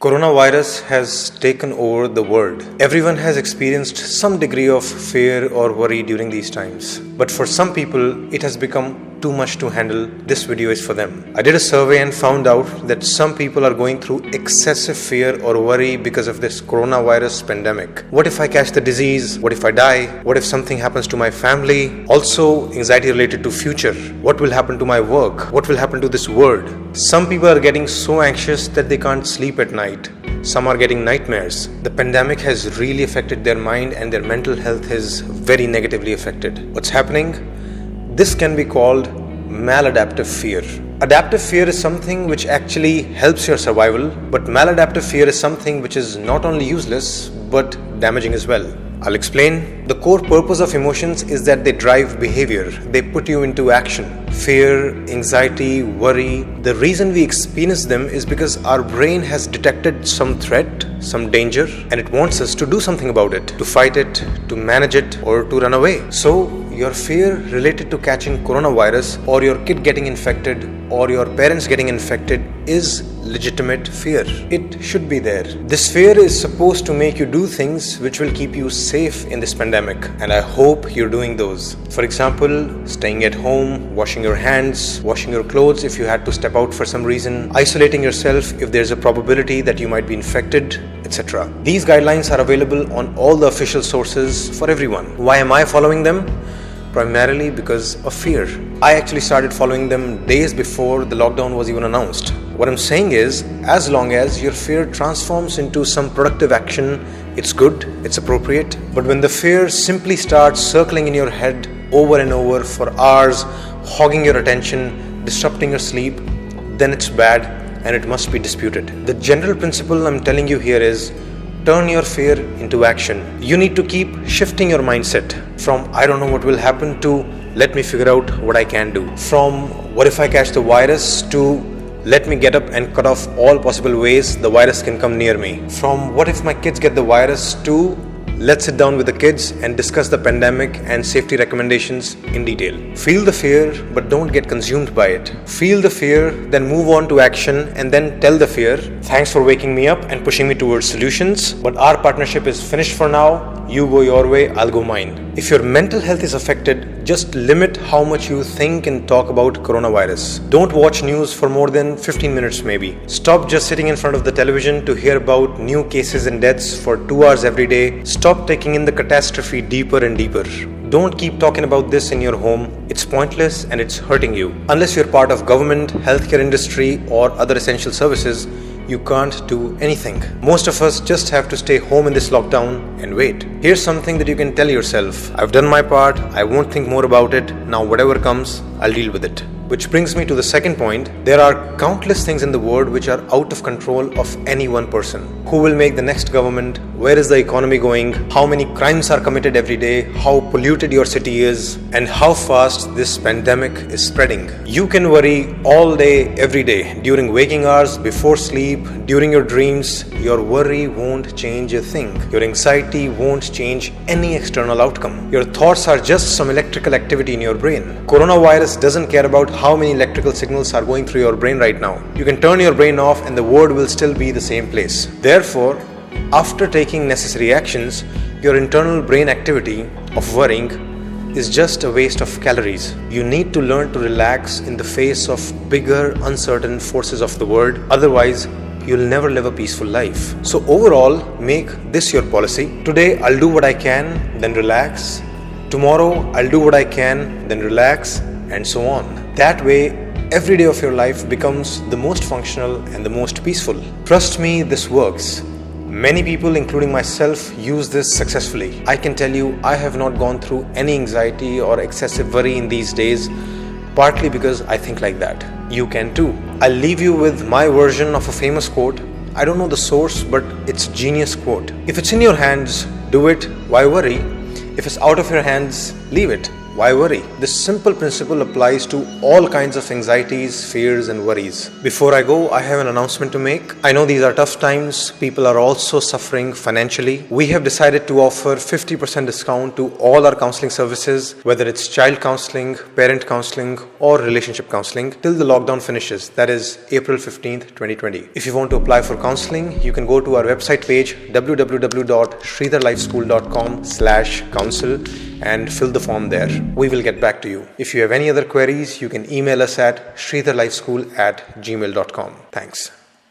Coronavirus has taken over the world. Everyone has experienced some degree of fear or worry during these times. But for some people, it has become too much to handle. This video is for them. I did a survey and found out that some people are going through excessive fear or worry because of this coronavirus pandemic. What if I catch the disease? What if I die? What if something happens to my family? Also, anxiety related to future. What will happen to my work? What will happen to this world? Some people are getting so anxious that they can't sleep at night. Some are getting nightmares. The pandemic has really affected their mind and their mental health is very negatively affected. What's happening? This can be called maladaptive fear. Adaptive fear is something which actually helps your survival, but maladaptive fear is something which is not only useless but damaging as well. I'll explain. The core purpose of emotions is that they drive behavior. They put you into action. Fear, anxiety, worry. The reason we experience them is because our brain has detected some threat, some danger, and it wants us to do something about it, to fight it, to manage it, or to run away. So, your fear related to catching coronavirus or your kid getting infected or your parents getting infected is legitimate fear. It should be there. This fear is supposed to make you do things which will keep you safe in this pandemic, and I hope you're doing those. For example, staying at home, washing your hands, washing your clothes if you had to step out for some reason, isolating yourself if there's a probability that you might be infected, etc. These guidelines are available on all the official sources for everyone. Why am I following them? Primarily because of fear. I actually started following them days before the lockdown was even announced. What I'm saying is, as long as your fear transforms into some productive action, it's good, it's appropriate. But when the fear simply starts circling in your head over and over for hours, hogging your attention, disrupting your sleep, then it's bad and it must be disputed. The general principle I'm telling you here is, turn your fear into action. You need to keep shifting your mindset from I don't know what will happen to let me figure out what I can do. From what if I catch the virus to let me get up and cut off all possible ways the virus can come near me. From what if my kids get the virus to let's sit down with the kids and discuss the pandemic and safety recommendations in detail. Feel the fear, but don't get consumed by it. Feel the fear, then move on to action, and then tell the fear, thanks for waking me up and pushing me towards solutions, but our partnership is finished for now. You go your way, I'll go mine. If your mental health is affected, just limit how much you think and talk about coronavirus. Don't watch news for more than 15 minutes maybe. Stop just sitting in front of the television to hear about new cases and deaths for 2 hours every day. Stop taking in the catastrophe deeper and deeper. Don't keep talking about this in your home. It's pointless and it's hurting you. Unless you're part of government, healthcare industry or other essential services, you can't do anything. Most of us just have to stay home in this lockdown and wait. Here's something that you can tell yourself. I've done my part. I won't think more about it. Now whatever comes, I'll deal with it. Which brings me to the second point. There are countless things in the world which are out of control of any one person. Who will make the next government? Where is the economy going? How many crimes are committed every day? How polluted your city is? And how fast this pandemic is spreading. You can worry all day, every day. During waking hours, before sleep, during your dreams. Your worry won't change a thing. Your anxiety won't change any external outcome. Your thoughts are just some electrical activity in your brain. Coronavirus doesn't care about how many electrical signals are going through your brain right now. You can turn your brain off and the world will still be the same place. Therefore, after taking necessary actions, your internal brain activity of worrying is just a waste of calories. You need to learn to relax in the face of bigger, uncertain forces of the world. Otherwise, you'll never live a peaceful life. So overall, make this your policy. Today, I'll do what I can, then relax. Tomorrow, I'll do what I can, then relax, and so on. That way, every day of your life becomes the most functional and the most peaceful. Trust me, this works. Many people, including myself, use this successfully. I can tell you, I have not gone through any anxiety or excessive worry in these days, partly because I think like that. You can too. I'll leave you with my version of a famous quote. I don't know the source, but it's a genius quote. If it's in your hands, do it. Why worry? If it's out of your hands, leave it. Why worry? This simple principle applies to all kinds of anxieties, fears, and worries. Before I go, I have an announcement to make. I know these are tough times. People are also suffering financially. We have decided to offer 50% discount to all our counseling services, whether it's child counseling, parent counseling, or relationship counseling, till the lockdown finishes. That is April 15th, 2020. If you want to apply for counseling, you can go to our website page www.sridharlifeschool.com/counsel and fill the form there. We will get back to you. If you have any other queries, you can email us at sridharlifeschool@gmail.com. Thanks.